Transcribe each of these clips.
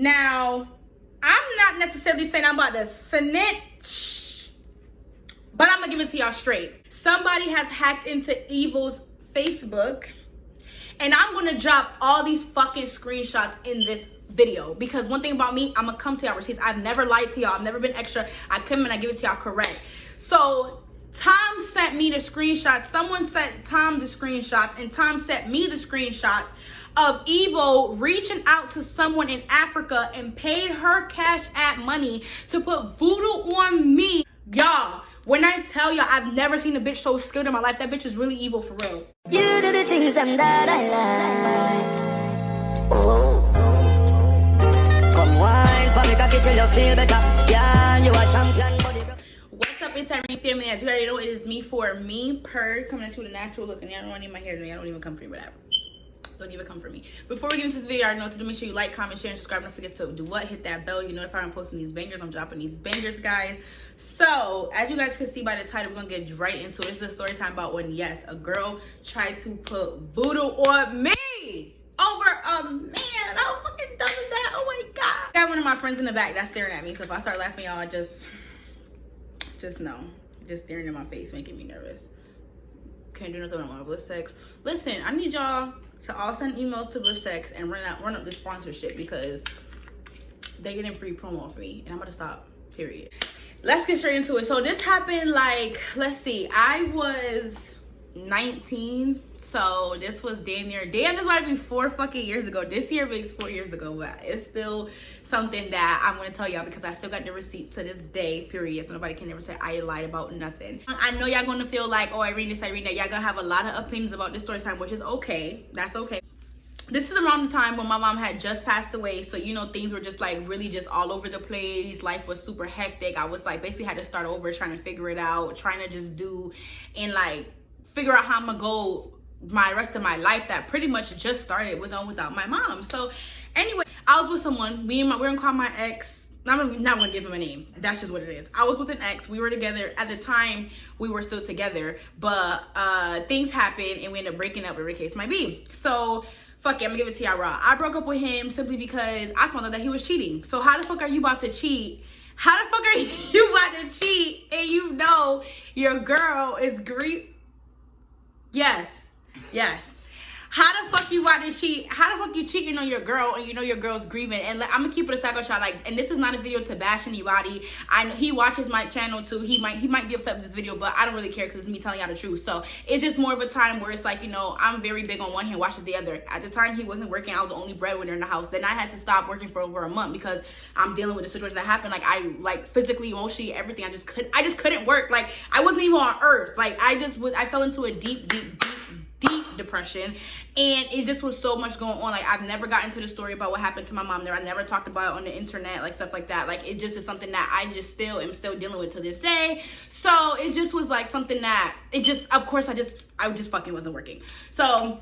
Now, I'm not necessarily saying I'm about to snitch, but I'm gonna give it to y'all straight. Somebody has hacked into Evil's Facebook, and I'm gonna drop all these fucking screenshots in this video, because one thing about me, I'm gonna come to y'all receipts. I've never lied to y'all. I've never been extra. I come and I give it to y'all correct. So Tom sent me the screenshots. Someone sent Tom the screenshots, and Tom sent me the screenshots of Evil reaching out to someone in Africa and paid her Cash App money to put voodoo on me. Y'all, when I tell y'all, I've never seen a bitch so skilled in my life. That bitch is really evil for real. You do the things that I like. Oh. Come wine for me, cocky till you feel better. Yeah, you a champion, buddy. What's up, it's Irene family. As you already know, it is me for me per coming into the natural look, and y'all don't need my hair today. Y'all don't even come for me, whatever. Don't even come for me. Before we get into this video, I know to do, make sure you like, comment, share, and subscribe. Don't forget to do what? Hit that bell. You notify when I'm posting these bangers. I'm dropping these bangers, guys. So, as you guys can see by the title, we're gonna get right into it. This is a story time about when, yes, a girl tried to put voodoo on me over a man. How fucking dumb is that? Oh my god. I got one of my friends in the back that's staring at me, so if I start laughing, y'all just know. Just staring in my face, making me nervous. Can't do nothing on Bliss Sex. Listen, I need y'all to all send emails to Bliss Sex and run up this sponsorship, because they getting free promo off me, and I'm gonna stop, period. Let's get straight into it. So this happened, like, let's see, I was 19, so this was this might be 4 fucking years ago. This year makes 4 years ago, but it's still something that I'm gonna tell y'all, because I still got the receipts to this day, period, so nobody can ever say I lied about nothing. I know y'all gonna feel like, oh, Irene, this, Irene, that. Y'all gonna have a lot of opinions about this story time, which is okay. That's okay. This is around the time when my mom had just passed away, so you know, things were just like really just all over the place. Life was super hectic. I was like basically had to start over, trying to figure it out, trying to just do and like figure out how I'm gonna go my rest of my life that pretty much just started without my mom. So anyway, I was with someone. We're gonna call my ex. I'm not gonna give him a name. That's just what it is. I was with an ex. We were together at the time. We were still together, but things happened and we ended up breaking up, whatever the case might be. So fuck it, I'm gonna give it to y'all raw. I broke up with him simply because I found out that he was cheating. So how the fuck are you about to cheat? How the fuck are you about to cheat and you know your girl is Yes. How the fuck you about to cheat? How the fuck you cheating on your girl and you know your girl's grieving? And I'm gonna keep it a psycho child, like, and this is not a video to bash anybody. I know he watches my channel too. He might be upset with this video, but I don't really care because it's me telling y'all the truth. So it's just more of a time where it's like, you know, I'm very big on one hand, watches the other. At the time he wasn't working, I was the only breadwinner in the house. Then I had to stop working for over a month because I'm dealing with the situation that happened. Like, I like physically, emotionally, everything. I just couldn't work. Like, I wasn't even on earth. Like, I fell into a deep depression, and it just was so much going on. Like, I've never gotten into the story about what happened to my mom there. I never talked about it on the internet, like stuff like that. Like, it just is something that I just am still dealing with to this day. So it just was like something that of course I just fucking wasn't working. So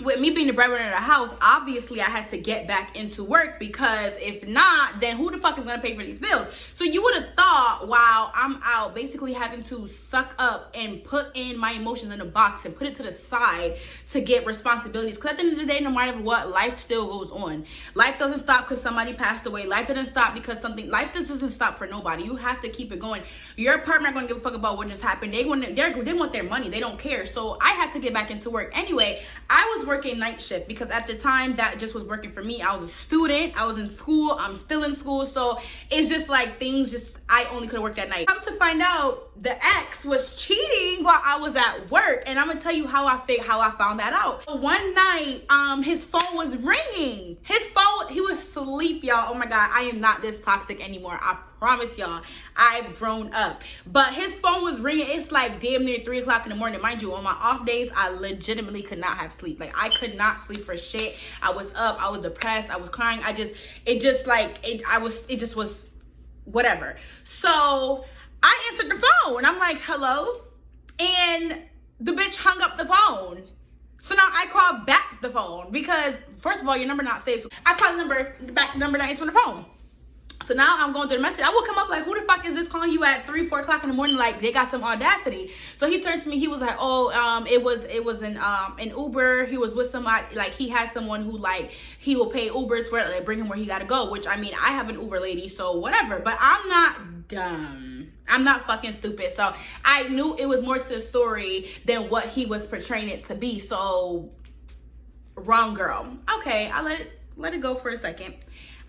with me being the breadwinner of the house, obviously I had to get back into work, because if not, then who the fuck is gonna pay for these bills? So you would have thought, while I'm out basically having to suck up and put in my emotions in a box and put it to the side to get responsibilities, because at the end of the day, no matter what, life still goes on. Life doesn't stop because somebody passed away. Life doesn't stop because life just doesn't stop for nobody. You have to keep it going. Your partner not gonna give a fuck about what just happened. They want their money. They don't care. So I had to get back into work. Anyway, I was working night shift because at the time that just was working for me. I was a student. I was in school. I'm still in school. So it's just like I only could have worked at night. Come to find out, the ex was cheating while I was at work, and I'm gonna tell you how I found that out. One night, his phone was ringing. He was asleep, y'all. Oh my god, I am not this toxic anymore. I promise y'all, I've grown up. But his phone was ringing. It's like damn near 3 o'clock in the morning. Mind you, on my off days, I legitimately could not have sleep. Like, I could not sleep for shit. I was up. I was depressed. I was crying. It just was whatever. So I answered the phone and I'm like, hello? And the bitch hung up the phone. So now I called back the phone because, first of all, your number not saved. So I called the number not answering the phone. So So now I'm going through the message. I woke him up like, who the fuck is this calling you at 3, 4 o'clock in the morning? Like, they got some audacity. So he turned to me. He was like, oh, it was an Uber. He was with somebody. Like, he has someone who, like, he will pay Ubers for it. Like, bring him where he got to go. Which, I mean, I have an Uber lady, so whatever. But I'm not dumb. I'm not fucking stupid. So I knew it was more to the story than what he was portraying it to be. So, wrong girl. Okay, I let it go for a second.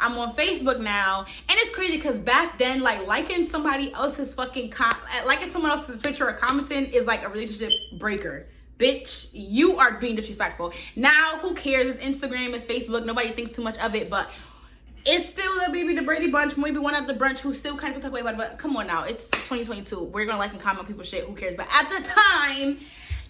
I'm on Facebook now, and it's crazy because back then, like, liking somebody else's liking someone else's picture or commenting is like a relationship breaker. Bitch, you are being disrespectful. Now, who cares? It's Instagram, it's Facebook. Nobody thinks too much of it, but it's still the Brady Bunch, maybe one of the brunch who still kind of feels that way about it. But come on now, it's 2022. We're gonna like and comment people's shit. Who cares? But at the time,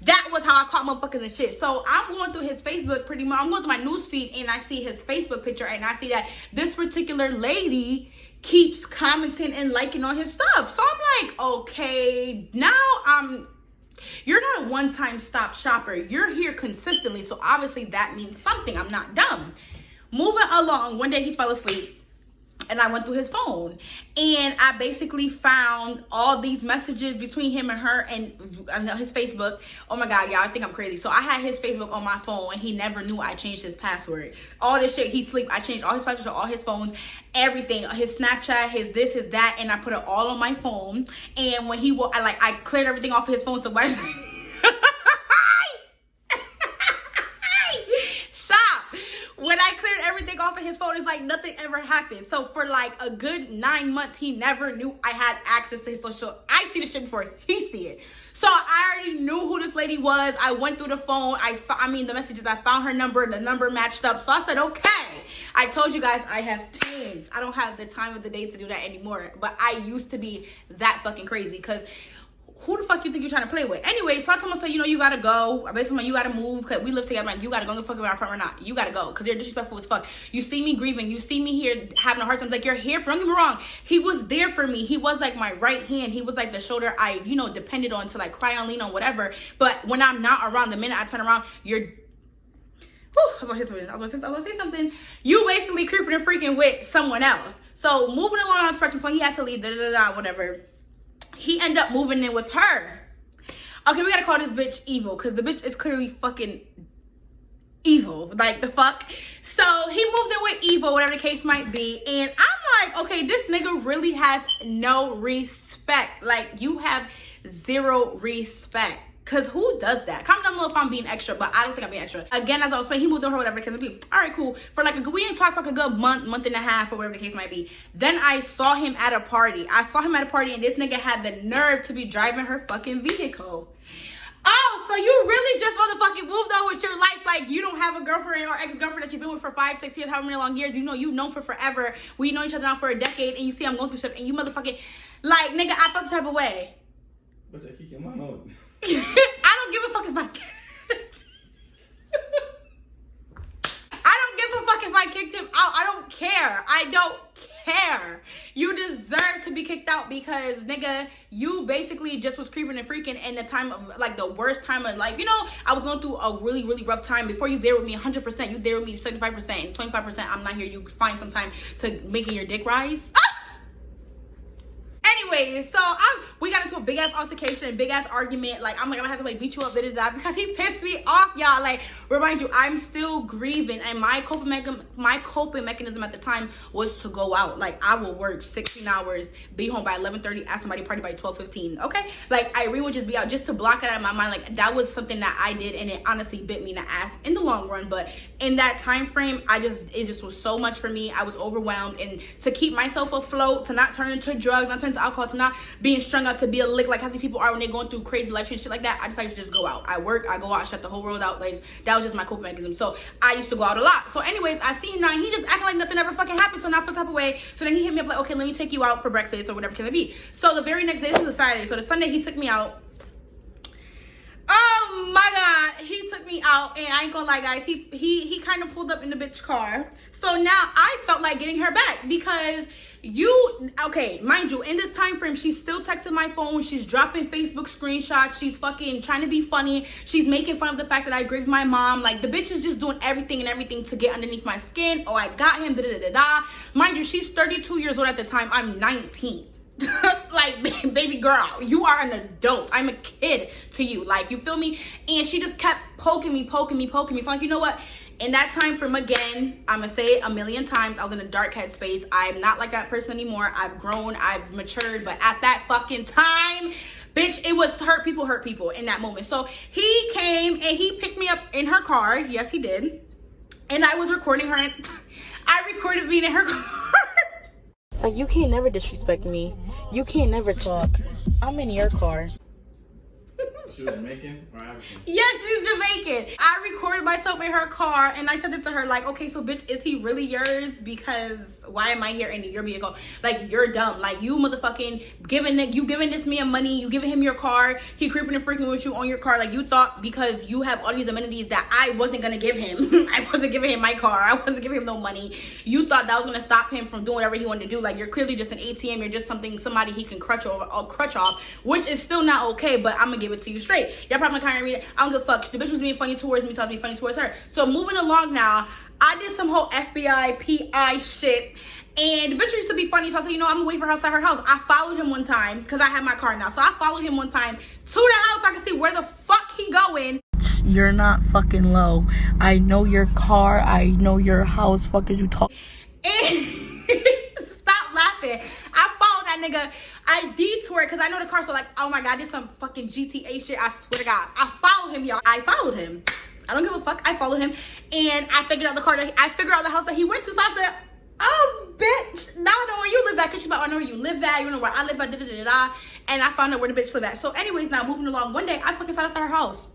that was how I caught motherfuckers and shit. So I'm going through his Facebook pretty much. I'm going through my news feed and I see his Facebook picture and I see that this particular lady keeps commenting and liking on his stuff. So I'm like, okay, now you're not a one-time stop shopper. You're here consistently. So obviously that means something. I'm not dumb. Moving along, one day he fell asleep. And I went through his phone and I basically found all these messages between him and her and his Facebook. Oh my God, y'all, I think I'm crazy. So I had his Facebook on my phone and he never knew I changed his password. All this shit, he sleep. I changed all his passwords to all his phones, everything, his Snapchat, his this, his that, and I put it all on my phone. And when I cleared everything off of his phone. So why? When I cleared everything off of his phone, it's like nothing ever happened. So for like a good 9 months, he never knew I had access to his social. I see the shit before he see it. So I already knew who this lady was. I went through the phone. The messages. I found her number. The number matched up. So I said, okay. I told you guys I have changed. I don't have the time of the day to do that anymore. But I used to be that fucking crazy because who the fuck you think you're trying to play with? Anyway, so I told him, you gotta go. I basically, you gotta move because we live together. I'm like, you gotta go. Give a fuck about our front or not. You gotta go because you're disrespectful as fuck. You see me grieving. You see me here having a hard time. Like, you're here for, don't get me wrong. He was there for me. He was like my right hand. He was like the shoulder I, depended on to like cry on, lean on, whatever. But when I'm not around, the minute I turn around, you're, I was gonna say something. You basically creeping and freaking with someone else. So moving along on the spectrum point, he had to leave, whatever. He ended up moving in with her. Okay, we gotta call this bitch evil because the bitch is clearly fucking evil. Like, the fuck? So he moved in with evil, whatever the case might be. And I'm like, okay, this nigga really has no respect. Like, you have zero respect. Because who does that? Comment down below if I'm being extra, but I don't think I'm being extra. Again, as I was saying, he moved on her, whatever the case might be. All right, cool. For like, we didn't talk for like a good month and a half, or whatever the case might be. Then I saw him at a party. And this nigga had the nerve to be driving her fucking vehicle. Oh, so you really just motherfucking moved on with your life like you don't have a girlfriend or ex-girlfriend that you've been with for 5, 6 years, however many long years. You've known for forever. We know each other now for a decade, and you see I'm going through shit, and you motherfucking, like, nigga, I felt the type of way. But they keep my note. I don't give a fuck if I kicked him out. I don't care. I don't care. You deserve to be kicked out because, nigga, you basically just was creeping and freaking in the time of, like, the worst time of life. I was going through a really, really rough time. Before you there with me 100%, you there with me 75%, and 25% I'm not here. You find some time to making your dick rise. Anyways, so we got into a big ass altercation and big ass argument. Like, I'm gonna have to like beat you up, because he pissed me off, y'all. Like, remind you, I'm still grieving, and my coping mechanism at the time was to go out. Like, I will work 16 hours, be home by 11:30, ask somebody party by 12:15. Okay, like Irene would just be out just to block it out of my mind. Like, that was something that I did, and it honestly bit me in the ass in the long run. But in that time frame, it just was so much for me. I was overwhelmed, and to keep myself afloat, to not turn into drugs, not turn into alcohol, to not being strung out, to be a lick like how many people are when they're going through crazy life and shit like that, I decided to just go out. I work, I go out, I shut the whole world out. Like, that was just my coping mechanism. So I used to go out a lot. So anyways, I see him now, and he just acting like nothing ever fucking happened. So now I feel type of way. So then he hit me up like, okay, let me take you out for breakfast or whatever can it be. So the very next day, this is a Saturday, so the Sunday he took me out. Oh my God, he took me out, and I ain't gonna lie, guys, he kind of pulled up in the bitch car. So now I felt like getting her back because okay, mind you, in this time frame, she's still texting my phone. She's dropping Facebook screenshots. She's fucking trying to be funny. She's making fun of the fact that I grieved my mom. Like, the bitch is just doing everything to get underneath my skin. Oh, I got him, da-da-da-da-da. Mind you, she's 32 years old at the time. I'm 19. Like, baby girl, you are an adult. I'm a kid to you. Like, you feel me? And she just kept poking me. So I'm like, you know what? In that time frame, again, I'm gonna say it a million times, I was in a dark headspace. I'm not like that person anymore. I've grown, I've matured, but at that fucking time, bitch, it was hurt people in that moment. So he came and he picked me up in her car. Yes, he did. And I was recording her. I recorded being in her car. Like, you can't never disrespect me. You can't never talk. I'm in your car. She was Jamaican or African? Yes, she's Jamaican. I recorded myself in her car and I sent it to her like, okay, so bitch, is he really yours? Because why am I here in your vehicle? Like, you're dumb. Like, you motherfucking giving this man money, you giving him your car, he creeping and freaking with you on your car. Like, you thought because you have all these amenities that I wasn't gonna give him. I wasn't giving him my car. I wasn't giving him no money. You thought that was gonna stop him from doing whatever he wanted to do. Like, you're clearly just an ATM. You're just somebody he can crutch off, which is still not okay, but I'm gonna give it to you straight. Y'all probably kind of read it. I don't give a fuck. The bitch was being funny towards me, so I was being funny towards her. So moving along now, I did some whole FBI, PI shit. And the bitch used to be funny, so I said, you know, I'm gonna wait for her outside her house. I followed him one time, because I have my car now. So I followed him one time to the house so I could see where the fuck he going. You're not fucking low. I know your car. I know your house. Fuck is you talking? And stop laughing. I followed that nigga. I detoured because I know the car, so like, oh my god, this some fucking GTA shit. I swear to God, I followed him, y'all. I followed him. I don't give a fuck. I followed him, and I figured out the car. I figured out the house that he went to. So I said, oh bitch, now I know where you live at. Cause she's like, I know where you live at. You know where I live at. Da da da da. And I found out where the bitch live at. So, anyways, now moving along. One day, I fucking sat outside her house.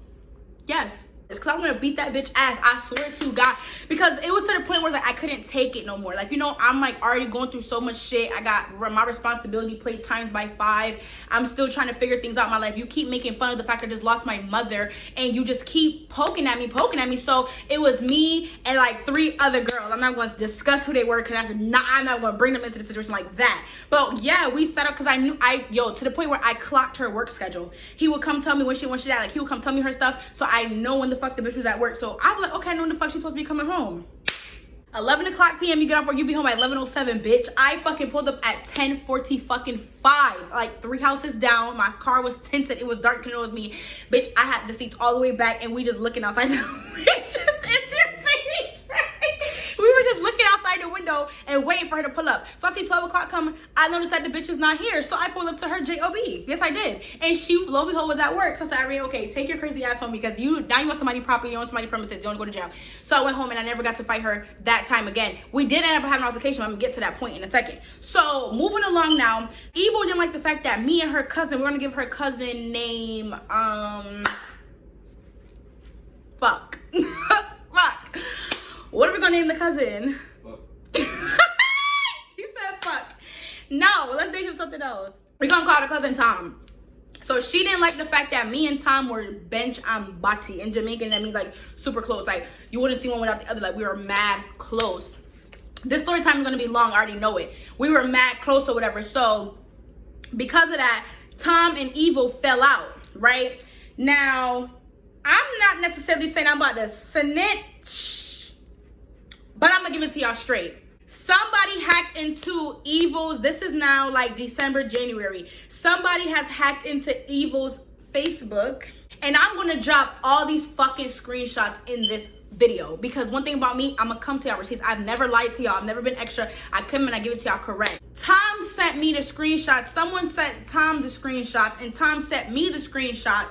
Yes. It's because I'm going to beat that bitch ass. I swear to God. Because it was to the point where like I couldn't take it no more. Like, you know, I'm like already going through so much shit. I got my responsibility played times by 5. I'm still trying to figure things out in my life. You keep making fun of the fact I just lost my mother. And you just keep poking at me. So it was me and like 3 other girls. I'm not going to discuss who they were because I'm not going to bring them into the situation like that. But yeah, we set up because I knew to the point where I clocked her work schedule. He would come tell me when she at. Like, he would come tell me her stuff. So I know when the fuck the bitch was at work. So I was like, okay, I know when the fuck she's supposed to be coming home. 11 o'clock p.m. you get off work, you be home at 11:07, bitch. I fucking pulled up at 10:45, like 3 houses down. My car was tinted. It was dark and it was me. Bitch, I had the seats all the way back and we just looking outside. We were just looking outside the window and waiting for her to pull up. So I see 12 o'clock come. I noticed that the bitch is not here. So I pulled up to her JOB. Yes, I did. And she, lo and behold, was at work. So I said, Irene, okay, take your crazy ass home because now you want somebody property, you want somebody premises, you want to go to jail. So I went home and I never got to fight her that time again. We did end up having an altercation. I'm going to get to that point in a second. So moving along now, Evo didn't like the fact that me and her cousin, we're going to give her cousin name, fuck. Fuck. What are we gonna name the cousin? Fuck. He said fuck. No, let's name him something else. We're gonna call the cousin Tom. So she didn't like the fact that me and Tom were bench and bati. In Jamaican, that means like super close. Like, you wouldn't see one without the other. Like, we were mad close. This story time is gonna be long, I already know it. We were mad close or whatever. So because of that, Tom and Evo fell out, right? Now, I'm not necessarily saying I'm about to snitch, but I'm gonna give it to y'all straight. Somebody hacked into Evil's, this is now like December, January. Somebody has hacked into Evil's Facebook, and I'm gonna drop all these fucking screenshots in this video because one thing about me, I'm gonna come to y'all receipts. I've never lied to y'all. I've never been extra. I come and I give it to y'all correct. Tom sent me the screenshots. Someone sent Tom the screenshots, and Tom sent me the screenshots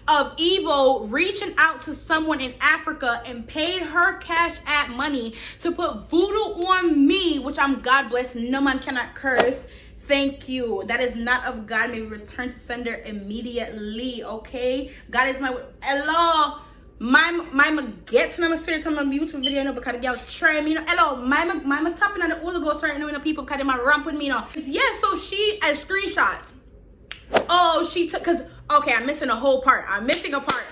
of Evo reaching out to someone in Africa and paid her Cash App money to put voodoo on me, which I'm God bless. No man cannot curse. Thank you. That is not of God. Maybe return to sender immediately. Okay. God is my hello. My get to my spirit on my YouTube video, no, because y'all try me, you know. Hello, my tapping on the Holy Ghost right now, you know, people cutting my ramp with me, you know. Yeah, so she as screenshots. Oh, she took, because okay, I'm missing a whole part. I'm missing a part.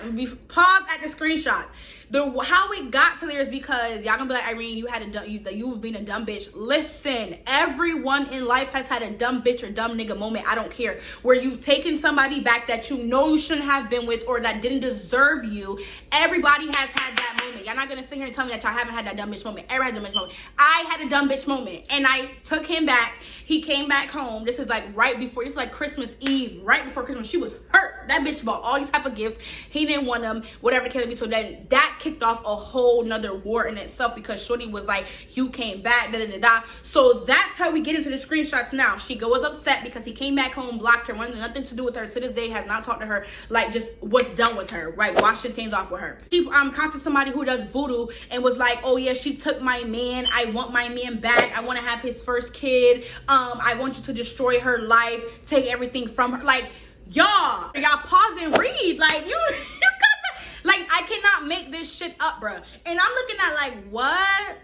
Pause at the screenshot. How it got to there is because y'all gonna be like, Irene, you were being a dumb bitch. Listen, everyone in life has had a dumb bitch or dumb nigga moment. I don't care. Where you've taken somebody back that you know you shouldn't have been with or that didn't deserve you. Everybody has had that moment. Y'all not gonna sit here and tell me that y'all haven't had that dumb bitch moment. Everybody had a dumb bitch moment. I had a dumb bitch moment, and I took him back. He came back home. This is like this is like Christmas Eve, right before Christmas. She was hurt. That bitch bought all these type of gifts. He didn't want them, whatever the case may be. So then that kicked off a whole nother war in itself because shorty was like, you came back, da da da da. So that's how we get into the screenshots now. She was upset because he came back home, blocked her, wanted nothing to do with her. To this day, has not talked to her, like just was done with her, right? Washing things off with her. She contacted somebody who does voodoo and was like, oh yeah, she took my man. I want my man back. I want to have his first kid. I want you to destroy her life, take everything from her. Like, y'all pause and read. Like, you got that. Like, I cannot make this shit up, bruh. And I'm looking at like, what?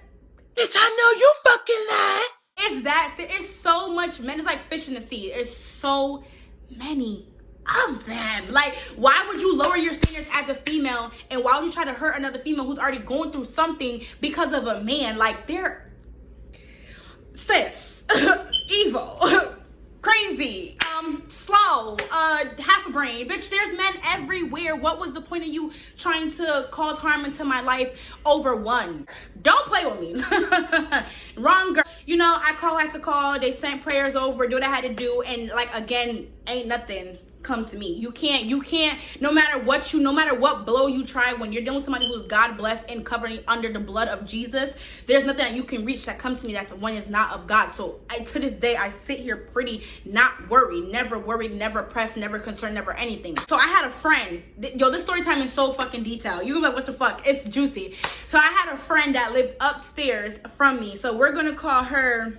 Bitch, I know you fucking lied. It's so much men. It's like fish in the sea. It's so many of them. Like, why would you lower your standards as a female, and why would you try to hurt another female who's already going through something because of a man? Like, they're sis, evil, crazy, slow, half a brain. Bitch, there's men everywhere. What was the point of you trying to cause harm into my life over one? Don't play with me. Wrong girl. You know, I had to call. They sent prayers over, do what I had to do, and like, again, ain't nothing come to me. You can't, no matter what blow you try, when you're dealing with somebody who's God blessed and covering under the blood of Jesus, there's nothing that you can reach that comes to me that's the one is not of God. So to this day, I sit here pretty not worried, never pressed, never concerned, never anything. So I had a friend, yo, this story time is so fucking detailed. You can be like, what the fuck? It's juicy. So I had a friend that lived upstairs from me. So we're gonna call her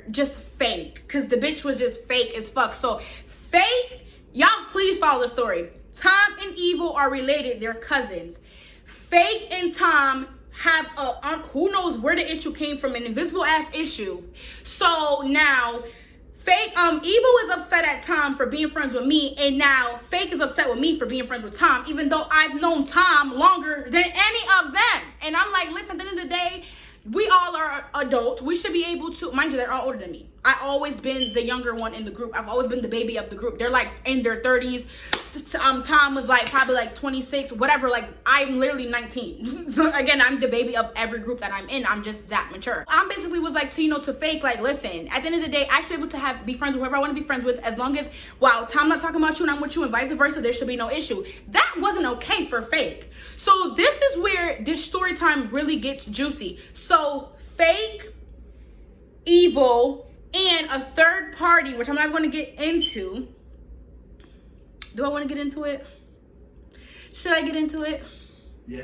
just Fake, because the bitch was just fake as fuck. So Fake, y'all please follow the story. Tom and Evil are related. They're cousins. Fake and Tom have who knows where the issue came from, an invisible ass issue. So now Fake, Evil is upset at Tom for being friends with me, and now Fake is upset with me for being friends with Tom, even though I've known Tom longer than any of them. And I'm like, listen, at the end of the day, we all are adults. We should be able to, mind you, they're all older than me. I always been the younger one in the group. I've always been the baby of the group. They're like in their 30s. Tom was like probably like 26, whatever. Like, I'm literally 19. So again, I'm the baby of every group that I'm in. I'm just that mature. I basically was like, to Fake, like, listen, at the end of the day, I should be able to be friends with whoever I want to be friends with, as long as, while Tom not talking about you and I'm with you and vice versa, there should be no issue. That wasn't okay for Fake. So this is where this story time really gets juicy. So Fake, Evil, and a third party, which I'm not going to get into. Do I want to get into it? Should I get into it? Yeah.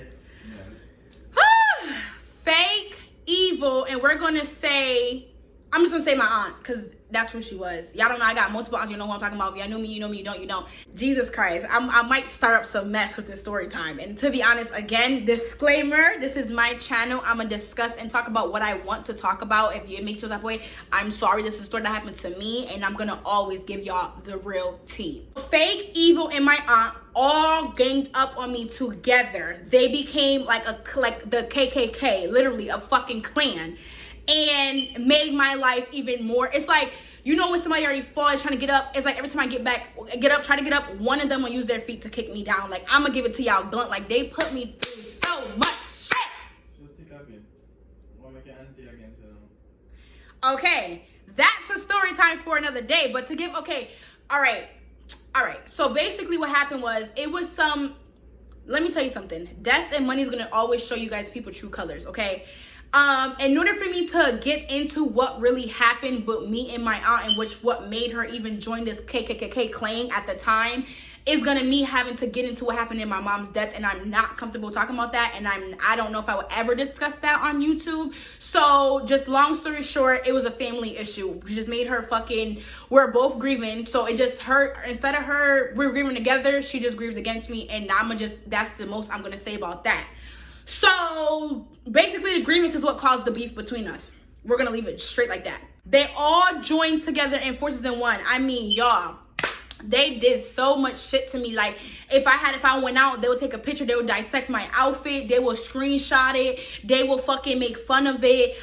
Fake, Evil, and we're going to say, I'm just going to say my aunt, because that's who she was. Y'all don't know, I got multiple aunts. You know who I'm talking about. If y'all knew me, you know me. You don't, you don't. Jesus Christ. I might start up some mess with this story time. And to be honest, again, disclaimer, this is my channel. I'm going to discuss and talk about what I want to talk about. If it makes you that way, I'm sorry. This is a story that happened to me, and I'm going to always give y'all the real tea. Fake, Evil, and my aunt all ganged up on me together. They became like the KKK, literally a fucking clan, and made my life even more. It's like, you know, when somebody already falls trying to get up, it's like every time I try to get up, one of them will use their feet to kick me down. Like, I'm gonna give it to y'all blunt. Like, they put me through so much shit. So stick again. What make your auntie again to them? Okay, that's a story time for another day. But to give, okay, all right. So basically what happened was, it was let me tell you something. Death and money is gonna always show you guys people true colors, okay? In order for me to get into what really happened with me and my aunt, and what made her even join this KKK clan at the time, is gonna me having to get into what happened in my mom's death, and I'm not comfortable talking about that, and I don't know if I will ever discuss that on YouTube. So just long story short, it was a family issue. We just made her we're both grieving, so it just hurt. Instead of we're grieving together, she just grieved against me, and that's the most I'm gonna say about that. So basically, the grievance is what caused the beef between us. We're gonna leave it straight like that. They all joined together in forces in one. I mean, y'all, They did so much shit to me. Like, if I went out, they would take a picture, they would dissect my outfit, they would screenshot it, they would fucking make fun of it.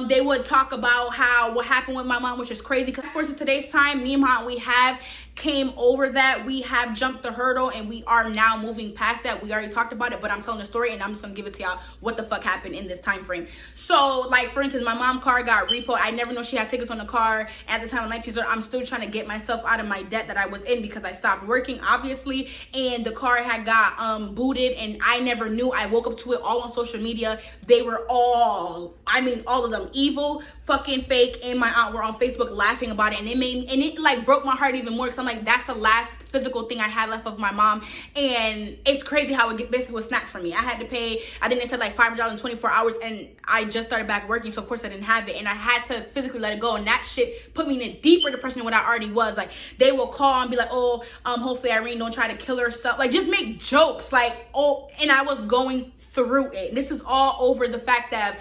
They would talk about what happened with my mom, which is crazy. Because for today's time, me and my aunt, we have came over that. We have jumped the hurdle and we are now moving past that. We already talked about it, but I'm telling the story and I'm just gonna give it to y'all what the fuck happened in this time frame. So, like, for instance, my mom's car got repoed. I never know she had tickets on the car at the time of 19. I'm still trying to get myself out of my debt that I was in because I stopped working, obviously, and the car had got booted and I never knew. I woke up to it all on social media. They were all of them evil, fucking fake, and my aunt were on Facebook laughing about it, and it like broke my heart even more because I'm like, that's the last physical thing I had left of my mom. And it's crazy how it basically was snatched from me. I had to pay, I think they said like $500 in 24 hours, and I just started back working, so of course I didn't have it, and I had to physically let it go, and that shit put me in a deeper depression than what I already was. Like, they will call and be like, oh, hopefully Irene don't try to kill herself, like just make jokes, like, oh, and I was going through it. And this is all over the fact that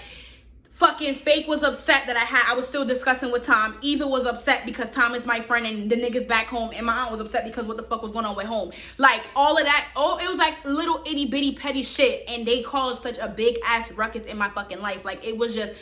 fucking Fake was upset that I was still discussing with Tom. Eva was upset because Tom is my friend and the niggas back home, and my aunt was upset because what the fuck was going on with home. Like, all of that, it was like little itty bitty petty shit, and they caused such a big ass ruckus in my fucking life. Like, it was just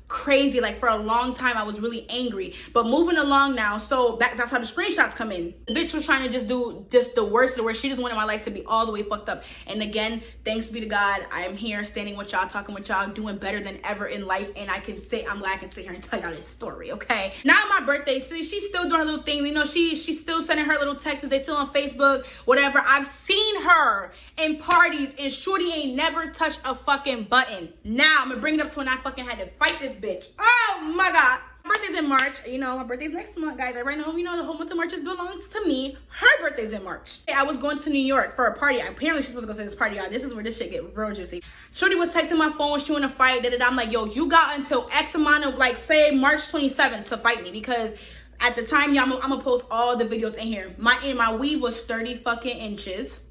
crazy. Like, for a long time I was really angry. But moving along now, so that's how the screenshots come in. The bitch was trying to just do just the worst of the worst. She just wanted my life to be all the way fucked up. And again, thanks be to God, I am here standing with y'all, talking with y'all, doing better than ever in life, and I'm glad I can sit here and tell y'all this story. Okay, now my birthday, so she's still doing her little thing, you know, she's still sending her little texts, they still on Facebook, whatever. I've seen her in parties and shorty ain't never touched a fucking button. Now I'm gonna bring it up to when I fucking had to fight this bitch. Oh my God. My birthday's in March. You know, my birthday's next month, guys. Right now, you know, the whole month of March belongs to me. Her birthday's in March. I was going to New York for a party. Apparently, she's supposed to go to this party, y'all. This is where this shit get real juicy. Shorty was texting my phone. She wanna fight. I'm like, yo, you got until X amount of, like, say March 27th to fight me, because at the time, y'all, I'm gonna post all the videos in here. My weave was 30 fucking inches.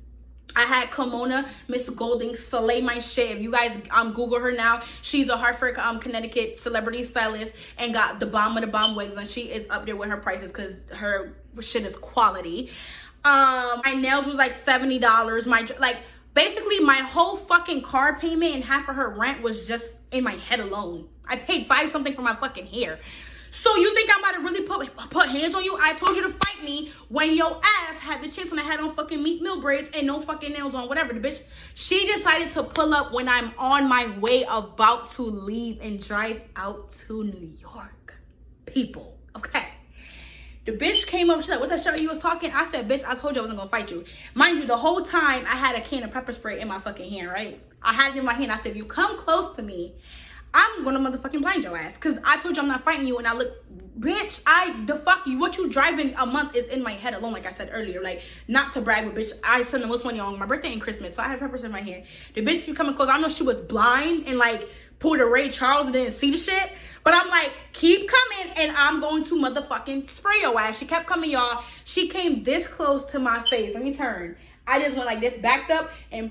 I had Kimona, Miss Golding, slay my shit. If you guys Google her now, she's a Hartford, Connecticut celebrity stylist and got the bomb of the bomb wigs, and she is up there with her prices because her shit is quality. My nails was like $70. Basically my whole fucking car payment and half of her rent was just in my head alone. I paid $5 something for my fucking hair. So you think I'm about to really put hands on you? I told you to fight me when your ass had the chance when I had on fucking meat meal braids and no fucking nails on, whatever. The bitch, she decided to pull up when I'm on my way about to leave and drive out to New York. People, okay. The bitch came up, she's like, what's that shit you was talking? I said, bitch, I told you I wasn't gonna fight you. Mind you, the whole time I had a can of pepper spray in my fucking hand, right? I had it in my hand. I said, if you come close to me, I'm gonna motherfucking blind your ass. Cause I told you I'm not fighting you, and I look, bitch, what you driving a month is in my head alone, like I said earlier. Like, not to brag, but bitch, I spend the most money on my birthday and Christmas, so I have peppers in my hand. The bitch keep coming close. I know she was blind and like pulled a Ray Charles and didn't see the shit. But I'm like, keep coming and I'm going to motherfucking spray your ass. She kept coming, y'all. She came this close to my face. Let me turn. I just went like this, backed up, and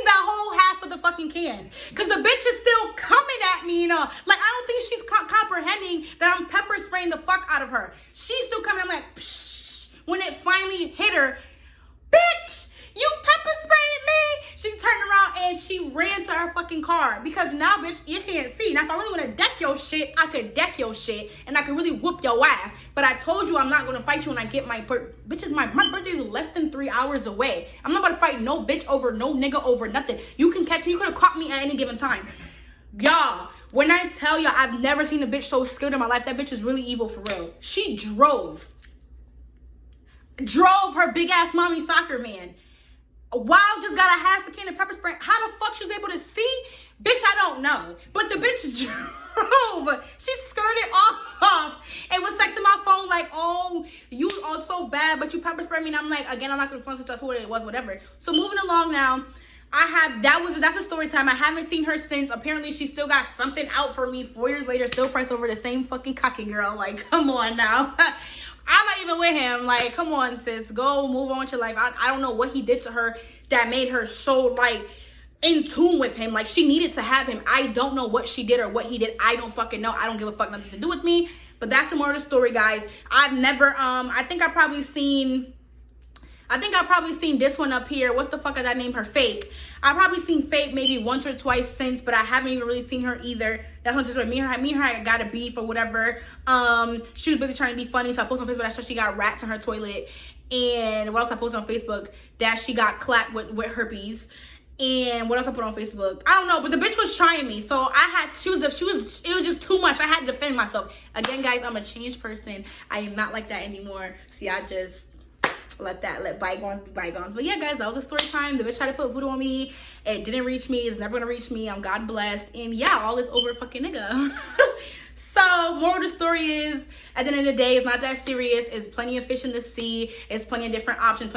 the whole half of the fucking can, because the bitch is still coming at me, you know. Like, I don't think she's comprehending that I'm pepper spraying the fuck out of her. She's still coming. I'm like, psh. When it finally hit her, bitch, you pepper sprayed me. She turned around and she ran to her fucking car, because now, bitch, you can't see. Now, if I really want to deck your shit, I could deck your shit and I could really whoop your ass. But I told you I'm not going to fight you when I get my bitches. My birthday is less than 3 hours away. I'm not about to fight no bitch over no nigga over nothing. You can catch me. You could have caught me at any given time. Y'all, when I tell y'all I've never seen a bitch so skilled in my life, that bitch is really evil for real. She drove her big ass mommy soccer van. Wow, just got a half a can of pepper spray. How the fuck she was able to see? Bitch, I don't know. But the bitch drove. She skirted off and was texting my phone like, oh, you are so bad, but you pepper spray me. And I'm like, again, I'm not gonna front, that's what it was, whatever. So moving along now, that's a story time. I haven't seen her since. Apparently she still got something out for me 4 years later, still pressed over the same fucking cocky girl. Like, come on now. I'm not even with him. Like, come on, sis. Go move on with your life. I don't know what he did to her that made her so, like, in tune with him. Like, she needed to have him. I don't know what she did or what he did. I don't fucking know. I don't give a fuck, nothing to do with me. But that's the moral of the story, guys. I've never I think I've probably seen this one up here. What's the fuck is that name? Her Fake. I've probably seen Fake maybe once or twice since, but I haven't even really seen her either. That's one just me and her got a beef or whatever. She was busy trying to be funny, so I posted on Facebook that she got rats in her toilet. And what else I posted on Facebook? That she got clapped with herpes. And what else I put on Facebook? I don't know, but the bitch was trying me, so it was just too much. I had to defend myself. Again, guys, I'm a changed person. I am not like that anymore. See, I just let bygones be bygones. But yeah, guys, that was a story time. The bitch tried to put voodoo on me. It didn't reach me. It's never gonna reach me. I'm God blessed. And yeah, all this over fucking nigga. So, moral of the story is, at the end of the day, it's not that serious. It's plenty of fish in the sea. It's plenty of different options.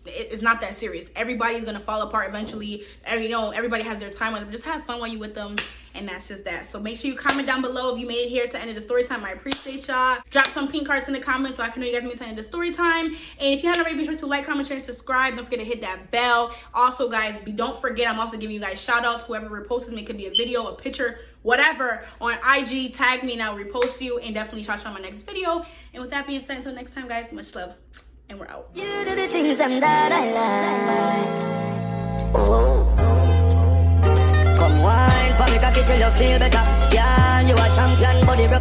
It's not that serious. Everybody's gonna fall apart eventually. Everybody has their time with them. Just have fun while you with them, and that's just that. So make sure you comment down below if you made it here to the end of the story time. I appreciate y'all. Drop some pink hearts in the comments so I can know you guys made it to the end of the story time. And if you haven't already, be sure to like, comment, share, and subscribe. Don't forget to hit that bell. Also, guys, don't forget, I'm also giving you guys shout outs. Whoever reposts me, it could be a video, a picture, whatever, on IG. Tag me and I'll repost you, and definitely shout you on my next video. And with that being said, until next time, guys, much love, and we're out. You do the things them that I like. Oh. Come wine for me, cocky till you feel better. Yeah, you a champion, body rock.